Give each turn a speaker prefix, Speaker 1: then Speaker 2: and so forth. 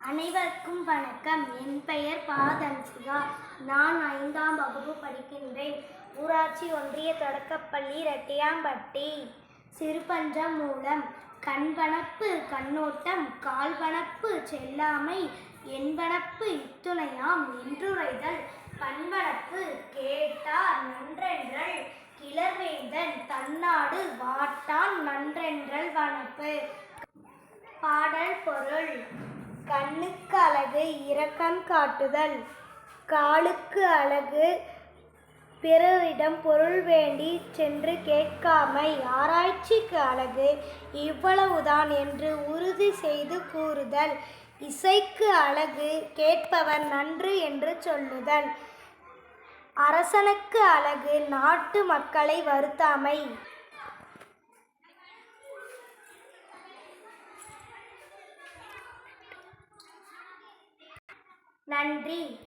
Speaker 1: அனைவருக்கும் வணக்கம். என் பெயர் பாதன்சிகா. நான் 5ஆம் வகுப்பு படிக்கின்றேன். ஊராட்சி ஒன்றிய தொடக்கப்பள்ளி ரெட்டியாம்பட்டி. சிறுபஞ்சம் மூலம் கண்வனப்பு கண்ணோட்டம் கால்வனப்பு செல்லாமை என்பனப்பு இத்துணையாம் என்றுரைதல் பண்பனப்பு கேட்டார் நன்றென்றல் கிளர்வேந்தன் தன்னாடு வாட்டான் நன்றென்றல் வனப்பு. பாடல் பொருள். கண்ணுக்கு அழகு இரக்கம் காட்டுதல். காலுக்கு அழகு பிறரிடம் பொருள் வேண்டி சென்று கேட்காமை. ஆராய்ச்சிக்கு அழகு இவ்வளவுதான் என்று உறுதி செய்து கூறுதல். இசைக்கு அழகு கேட்பவர் நன்று என்று சொல்லுதல். அரசனுக்கு அழகு நாட்டு மக்களை வருத்தாமை. நன்றி.